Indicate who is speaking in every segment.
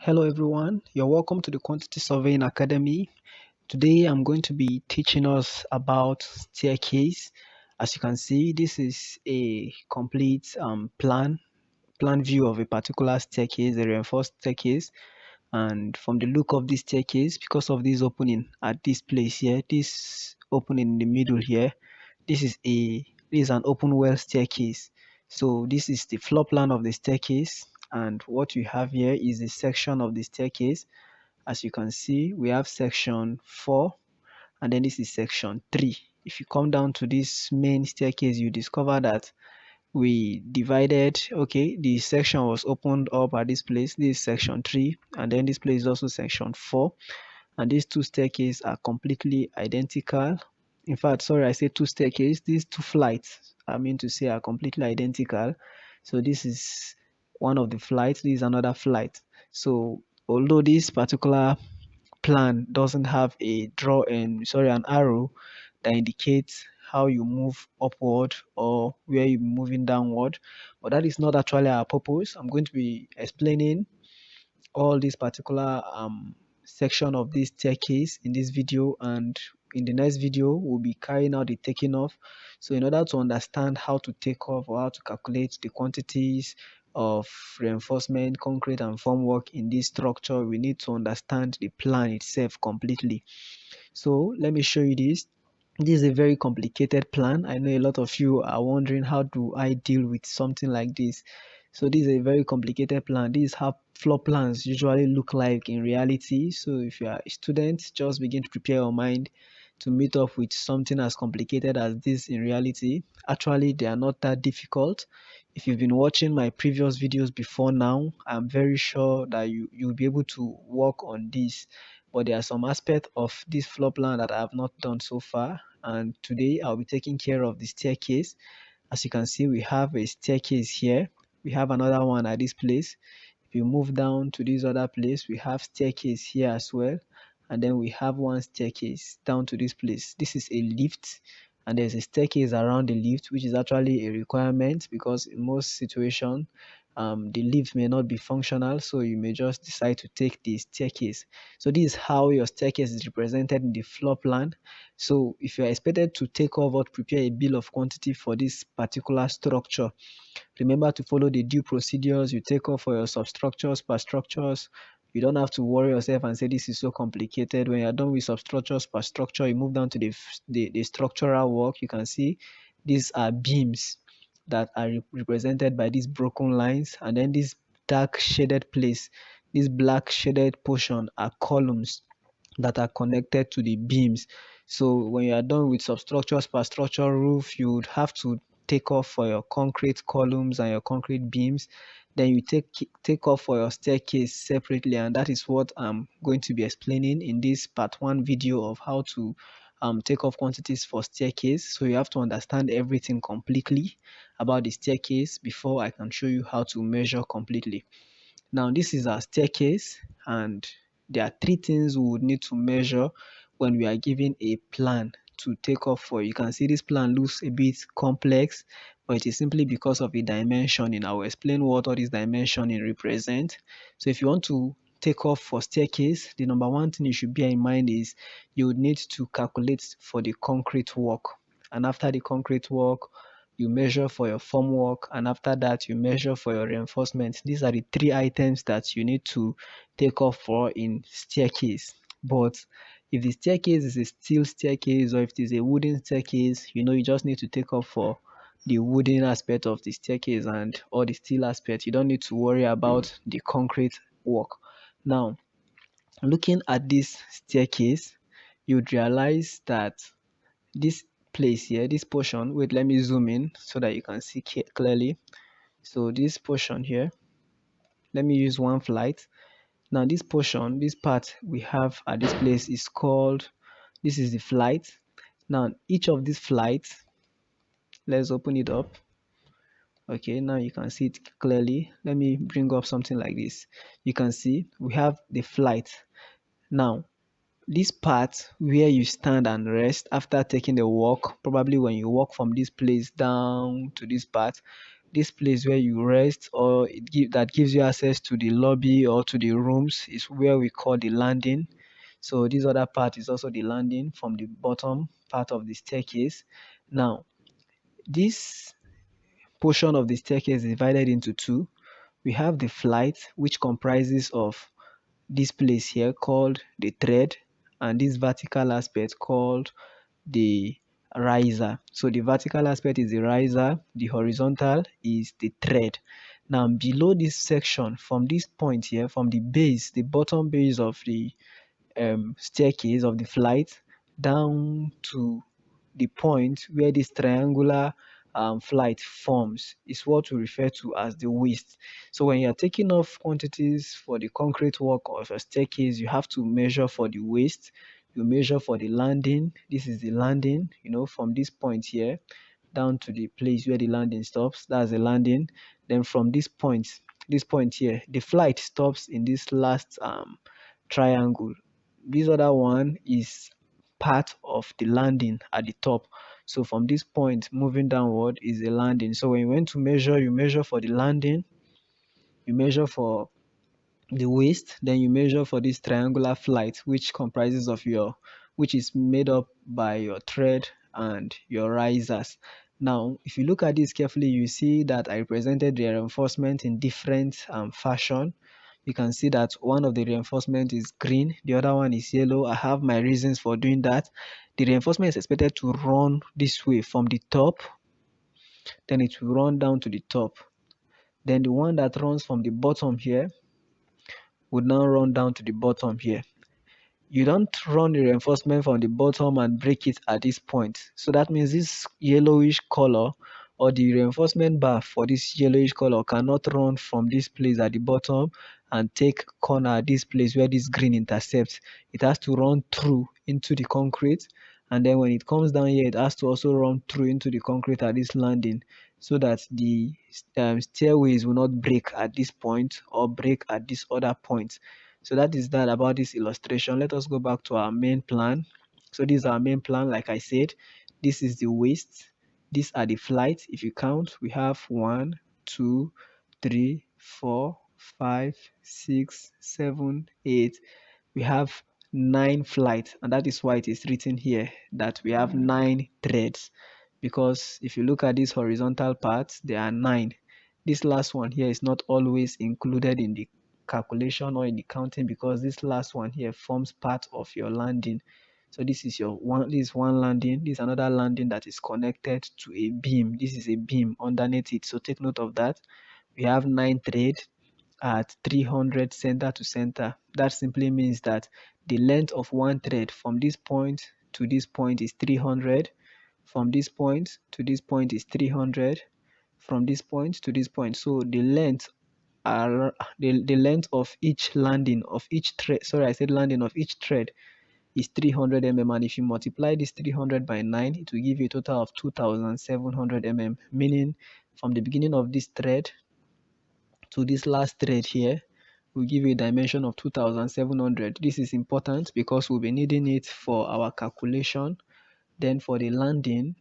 Speaker 1: Hello everyone, you're welcome to the Quantity Surveying Academy. Today I'm going to be teaching us about staircase. As you can see, this is a complete plan view of a particular staircase, a reinforced staircase. And from the look of this staircase, because of this opening at this place here, this opening in the middle here, this is an open well staircase. So this is the floor plan of the staircase, and what you have here is a section of the staircase. As you can see, we have section 4, and then this is section 3. If you come down to this main staircase, you discover that we divided, okay, the section was opened up at this place. This is section 3, and then this place is also section 4, and these two staircases are completely identical. In fact, sorry, I said two staircases. These two flights, I mean to say, are completely identical. So this is one of the flights, this is another flight. So although this particular plan doesn't have an arrow that indicates how you move upward or where you're moving downward, but that is not actually our purpose. I'm going to be explaining all this particular section of this staircase in this video, and in the next video we'll be carrying out the taking off. So in order to understand how to take off or how to calculate the quantities of reinforcement, concrete and formwork in this structure, we need to understand the plan itself completely. So let me show you this. This is a very complicated plan. I know a lot of you are wondering, how do I deal with something like this? So this is a very complicated plan. This is how floor plans usually look like in reality. So if you are a student, just begin to prepare your mind to meet up with something as complicated as this in reality. Actually, they are not that difficult. If you've been watching my previous videos before now, I'm very sure that you'll be able to work on this. But there are some aspects of this floor plan that I have not done so far, and today I'll be taking care of the staircase. As you can see, we have a staircase here, we have another one at this place. If you move down to this other place, we have staircase here as well, and then we have one staircase down to this place. This is a lift, and there's a staircase around the lift, which is actually a requirement because in most situations the lift may not be functional, so you may just decide to take the staircase. So this is how your staircase is represented in the floor plan. So if you are expected to take off or prepare a bill of quantity for this particular structure, remember to follow the due procedures. You take off for your substructures, superstructures. You don't have to worry yourself and say this is so complicated. When you're done with substructures, superstructure, you move down to the structural work. You can see these are beams that are represented by these broken lines, and then this dark shaded place, this black shaded portion, are columns that are connected to the beams. So when you are done with substructure, superstructure, roof, you would have to take off for your concrete columns and your concrete beams. Then you take off for your staircase separately, and that is what I'm going to be explaining in this part 1 video of how to take off quantities for staircase. So you have to understand everything completely about the staircase before I can show you how to measure completely. Now this is our staircase, and there are 3 things we would need to measure when we are given a plan to take off for. You can see this plan looks a bit complex, but it is simply because of the dimensioning. I will explain what all this dimensioning represent. So if you want to take off for staircase, the number 1 thing you should bear in mind is you would need to calculate for the concrete work, and after the concrete work you measure for your formwork, and after that you measure for your reinforcement. These are the 3 items that you need to take off for in staircase. But if the staircase is a steel staircase or if it is a wooden staircase, you just need to take off for the wooden aspect of the staircase and or the steel aspect. You don't need to worry about the concrete work. Now, looking at this staircase, you'd realize that this place here, this portion, wait, let me zoom in so that you can see clearly. So this portion here, let me use one flight. Now this portion, this part we have at this place is called, this is the flight. Now each of these flights, let's open it up. Okay, now you can see it clearly. Let me bring up something like this. You can see we have the flight. Now this part where you stand and rest after taking the walk, probably when you walk from this place down to this part, this place where you rest, or that gives you access to the lobby or to the rooms, is where we call the landing. So this other part is also the landing from the bottom part of the staircase. Now, this portion of the staircase is divided into two. We have the flight, which comprises of this place here called the thread, and this vertical aspect called the riser. So the vertical aspect is the riser, the horizontal is the thread. Now below this section, from this point here, from the base, the bottom base of the staircase of the flight, down to the point where this triangular flight forms, is what we refer to as the waist. So when you're taking off quantities for the concrete work of a staircase, you have to measure for the waist, you measure for the landing. This is the landing, from this point here down to the place where the landing stops. That's the landing. Then from this point here, the flight stops in this last triangle. This other one is part of the landing at the top. So from this point moving downward is the landing. So when you want to measure, you measure for the landing, you measure for the waist, then you measure for this triangular flight, which is made up by your thread and your risers. Now, if you look at this carefully, you see that I represented the reinforcement in different fashion. You can see that one of the reinforcement is green, the other one is yellow. I have my reasons for doing that. The reinforcement is expected to run this way from the top, then it will run down to the top. Then the one that runs from the bottom here would now run down to the bottom here. You don't run the reinforcement from the bottom and break it at this point. So that means this yellowish color, or the reinforcement bar for this yellowish color, cannot run from this place at the bottom and take corner at this place where this green intercepts. It has to run through into the concrete, and then when it comes down here, it has to also run through into the concrete at this landing, so that the stairways will not break at this point or break at this other point. So that is that about this illustration. Let us go back to our main plan. So this is our main plan. Like I said, this is the waist. These are the flights. If you count, we have 1, 2, 3, 4, 5, 6, 7, 8. We have 9 flights, and that is why it is written here that we have 9 threads. Because if you look at these horizontal parts, there are 9. This last one here is not always included in the calculation or in the counting, because this last one here forms part of your landing. So this is one landing. This is another landing that is connected to a beam. This is a beam underneath it. So take note of that. We have 9 threads at 300 center to center. That simply means that the length of one thread from this point to this point is 300. From this point to this point is 300. From this point to this point. So the length of each landing of each thread, sorry, I said landing of each thread, is 300 mm, and if you multiply this 300 by 9, it will give you a total of 2700 mm, meaning from the beginning of this thread to this last thread here will give you a dimension of 2700. This is important because we'll be needing it for our calculation. Then for the landing,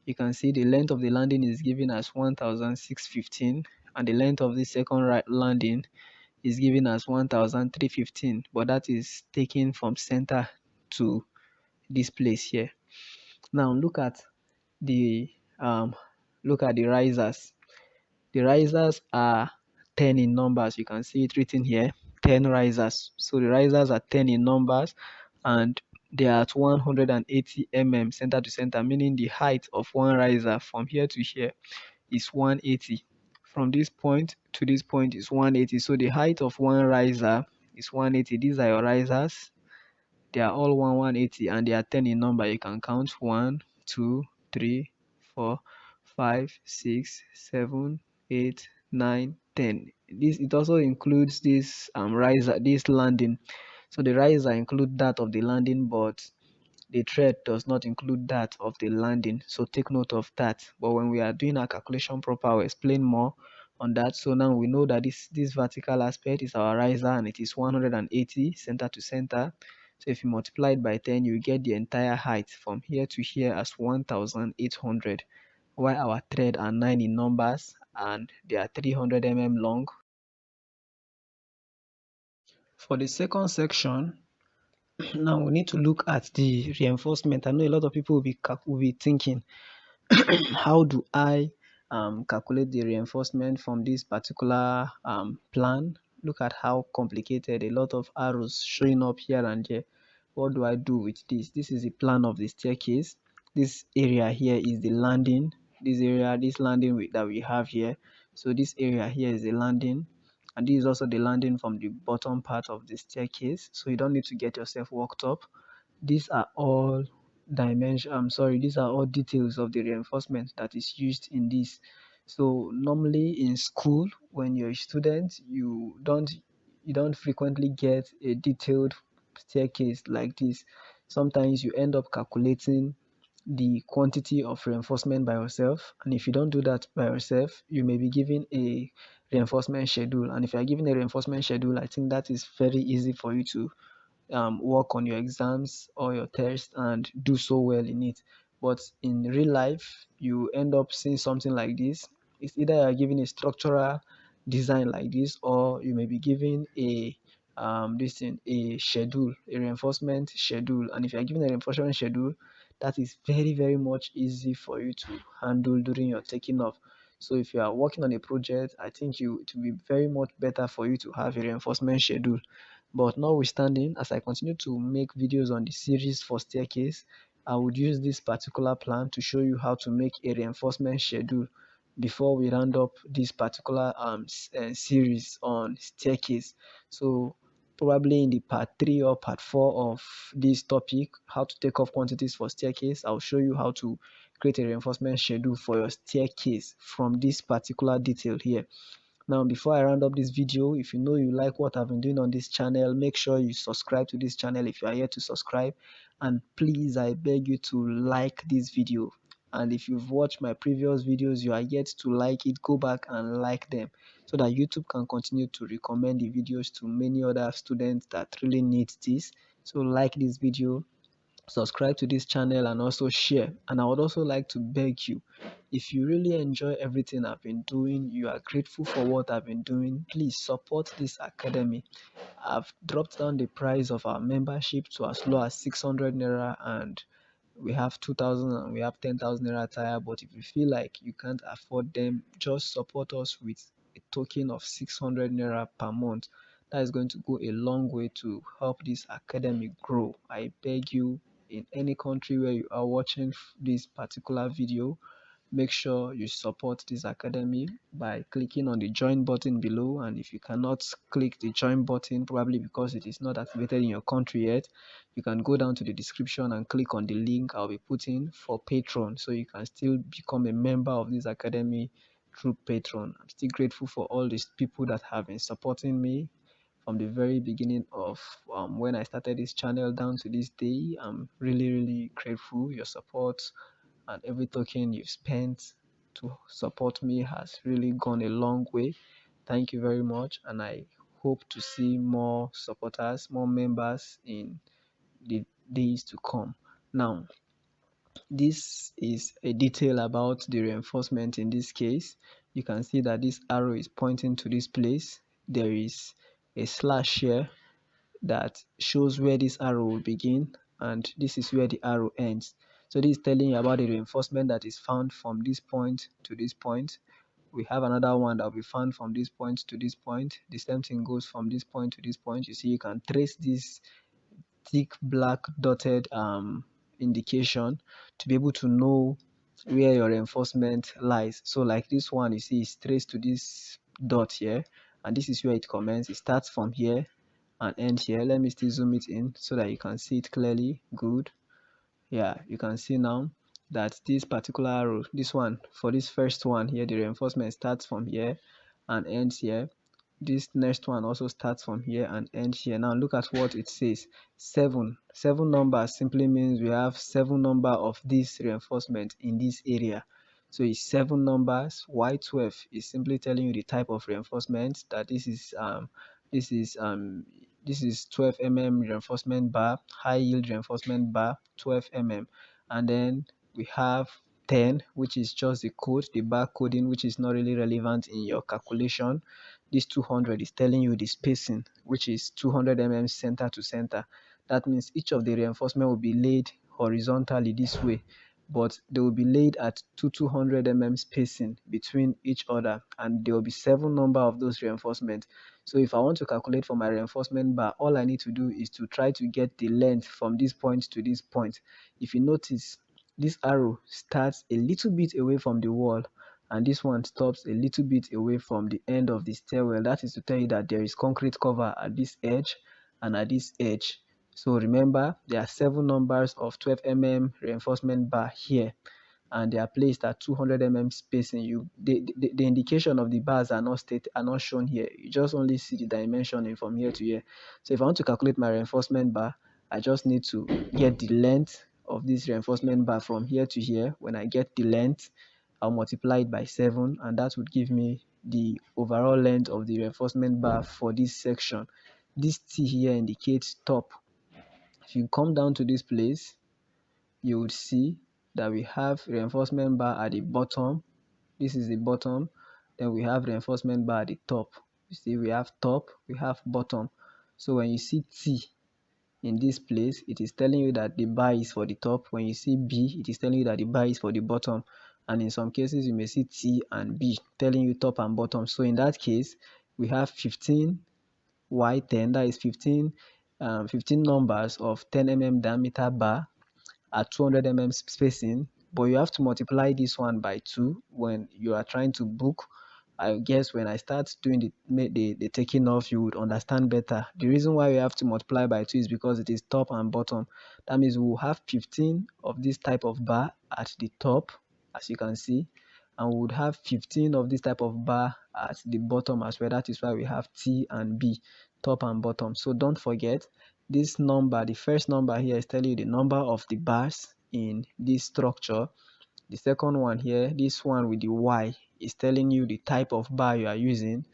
Speaker 1: you can see the length of the landing is given as 1615, and the length of the second right landing is given as 1315, but that is taken from center to this place here. Now the um, look at the risers. The risers are 10 in numbers. You can see it written here, 10 risers. So the risers are 10 in numbers, and they are at 180 mm center to center, meaning the height of one riser from here to here is 180. From this point to this point is 180. So the height of one riser is 180. These are your risers. They are all 180, and they are 10 in number. You can count 1, 2, 3, 4, 5, 6, 7, 8, 9, 10. It also includes this riser, this landing. So the riser include that of the landing, but the thread does not include that of the landing. So take note of that. But when we are doing our calculation proper, I'll explain more on that. So now we know that this vertical aspect is our riser, and it is 180 center to center. So if you multiply it by 10, you get the entire height from here to here as 1800. While our thread are 9 in numbers and they are 300 long. For the second section, now we need to look at the reinforcement. I know a lot of people will be thinking, how do I calculate the reinforcement from this particular plan? Look at how complicated, a lot of arrows showing up here and there. What do I do with this? This is the plan of the staircase. This area here is the landing. This landing that we have here. So this area here is the landing, and this is also the landing from the bottom part of the staircase. So you don't need to get yourself worked up. These are all these are all details of the reinforcement that is used in this. So normally in school, when you're a student, you don't frequently get a detailed staircase like this. Sometimes you end up calculating the quantity of reinforcement by yourself, and if you don't do that by yourself, you may be given a reinforcement schedule. And if you are given a reinforcement schedule, I think that is very easy for you to work on your exams or your test and do so well in it. But in real life, you end up seeing something like this. It's either you're given a structural design like this, or you may be given a schedule, a reinforcement schedule. And if you're given a reinforcement schedule, that is very, very much easy for you to handle during your taking off. So if you are working on a project, I think it will be very much better for you to have a reinforcement schedule. But notwithstanding, as I continue to make videos on the series for staircase, I would use this particular plan to show you how to make a reinforcement schedule before we round up this particular series on staircase. So probably in the part 3 or part 4 of this topic, how to take off quantities for staircase, I'll show you how to create a reinforcement schedule for your staircase from this particular detail here. Now, before I round up this video, if you know you like what I've been doing on this channel, make sure you subscribe to this channel if you are yet to subscribe. And please, I beg you to like this video. And if you've watched my previous videos, you are yet to like it, go back and like them so that YouTube can continue to recommend the videos to many other students that really need this. So like this video, subscribe to this channel, and also share. And I would also like to beg you, if you really enjoy everything I've been doing, you are grateful for what I've been doing, please support this academy. I've dropped down the price of our membership to as low as 600 naira, and we have 2000 and we have 10,000 naira tire. But if you feel like you can't afford them, just support us with a token of 600 naira per month. That is going to go a long way to help this academy grow. I beg you, in any country where you are watching this particular video, make sure you support this academy by clicking on the join button below. And if you cannot click the join button, probably because it is not activated in your country yet, you can go down to the description and click on the link I'll be putting for Patreon, so you can still become a member of this academy through Patreon. I'm still grateful for all these people that have been supporting me from the very beginning of when I started this channel down to this day. I'm really, really grateful. Your support and every token you've spent to support me has really gone a long way. Thank you very much, and I hope to see more supporters, more members in the days to come. Now, this is a detail about the reinforcement in this case. You can see that this arrow is pointing to this place. There is a slash here that shows where this arrow will begin, and this is where the arrow ends. So this is telling you about the reinforcement that is found from this point to this point. We have another one that will be found from this point to this point. The same thing goes from this point to this point. You see, you can trace this thick black dotted indication to be able to know where your reinforcement lies. So like this one, you see, it's traced to this dot here, and this is where it commences. It starts from here and ends here. Let me still zoom it in so that you can see it clearly. Good. Yeah, you can see now that this particular arrow, this one, for this first one here, the reinforcement starts from here and ends here. This next one also starts from here and ends here. Now look at what it says. 7 numbers simply means we have 7 number of this reinforcement in this area. So it's 7 numbers. Y12 is simply telling you the type of reinforcement, that this is 12 reinforcement bar, high yield reinforcement bar, 12 and then we have 10, which is just the code, the bar coding, which is not really relevant in your calculation. This 200 is telling you the spacing, which is 200 mm center to center. That means each of the reinforcement will be laid horizontally this way, but they will be laid at 200 mm spacing between each other, and there will be 7 number of those reinforcements. So if I want to calculate for my reinforcement bar, all I need to do is to try to get the length from this point to this point. If you notice, this arrow starts a little bit away from the wall, and this one stops a little bit away from the end of the stairwell. That is to tell you that there is concrete cover at this edge and at this edge. So remember, there are 7 numbers of 12 mm reinforcement bar here, and they are placed at 200 mm spacing. The indication of the bars are not shown here. You just only see the dimensioning from here to here. So if I want to calculate my reinforcement bar, I just need to get the length of this reinforcement bar from here to here. When I get the length, I'll multiply it by 7, and that would give me the overall length of the reinforcement bar for this section. This T here indicates top. If you come down to this place, you would see that we have reinforcement bar at the bottom. This is the bottom. Then we have reinforcement bar at the top. You see, we have top, we have bottom. So when you see T in this place, it is telling you that the bar is for the top. When you see B, it is telling you that the bar is for the bottom. And in some cases, you may see T and B telling you top and bottom. So in that case, we have 15 Y10, that is 15 numbers of 10 mm diameter bar at 200 mm spacing, but you have to multiply this one by 2 when you are trying to book. I guess when I start doing the taking off, you would understand better. The reason why we have to multiply by 2 is because it is top and bottom. That means we will have 15 of this type of bar at the top, as you can see, and we would have 15 of this type of bar at the bottom as well. That is why we have T and B, top and bottom. So don't forget, this number, the first number here, is telling you the number of the bars in this structure. The second one here, this one with the Y, is telling you the type of bar you are using.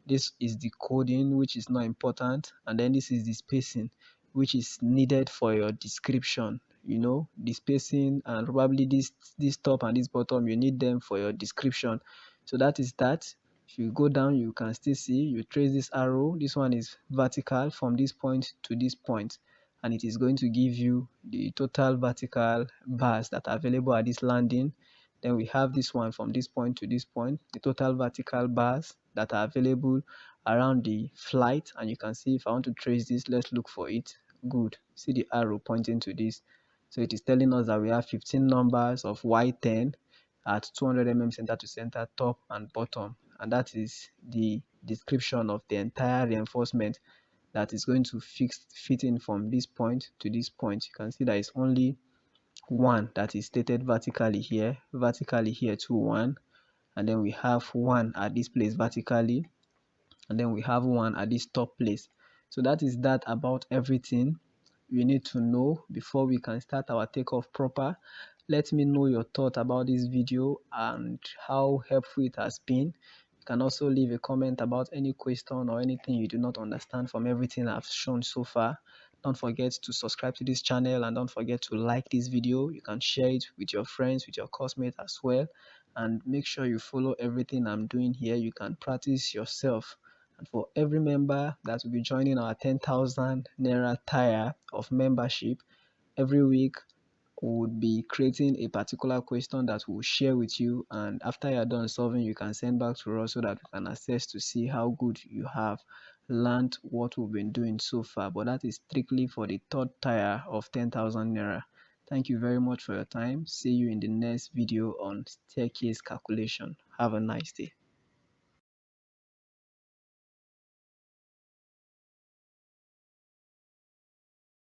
Speaker 1: This is the coding, which is not important, and then this is the spacing, which is needed for your description. You know, the spacing and probably this top and this bottom, you need them for your description. So that is that. If you go down, you can still see, you trace this arrow. This one is vertical from this point to this point, and it is going to give you the total vertical bars that are available at this landing. Then we have this one from this point to this point, the total vertical bars that are available around the flight. And you can see, if I want to trace this, let's look for it. Good. See the arrow pointing to this. So it is telling us that we have 15 numbers of Y10 at 200 mm center to center, top and bottom. And that is the description of the entire reinforcement that is going to fit in from this point to this point. You can see that it's only one that is stated vertically here to 1, and then we have one at this place vertically, and then we have one at this top place. So that is that about everything we need to know before we can start our takeoff proper. Let me know your thought about this video and how helpful it has been. You can also leave a comment about any question or anything you do not understand from everything I've shown so far. Don't forget to subscribe to this channel, and don't forget to like this video. You can share it with your friends, with your classmates as well, and make sure you follow everything I'm doing here. You can practice yourself. And for every member that will be joining our 10,000 Naira tier of membership, every week we would be creating a particular question that we'll share with you, and after you're done solving, you can send back to us so that we can assess to see how good you have learned what we've been doing so far. But that is strictly for the third tier of 10,000 Naira. Thank you very much for your time. See you in the next video on staircase calculation. Have a nice day.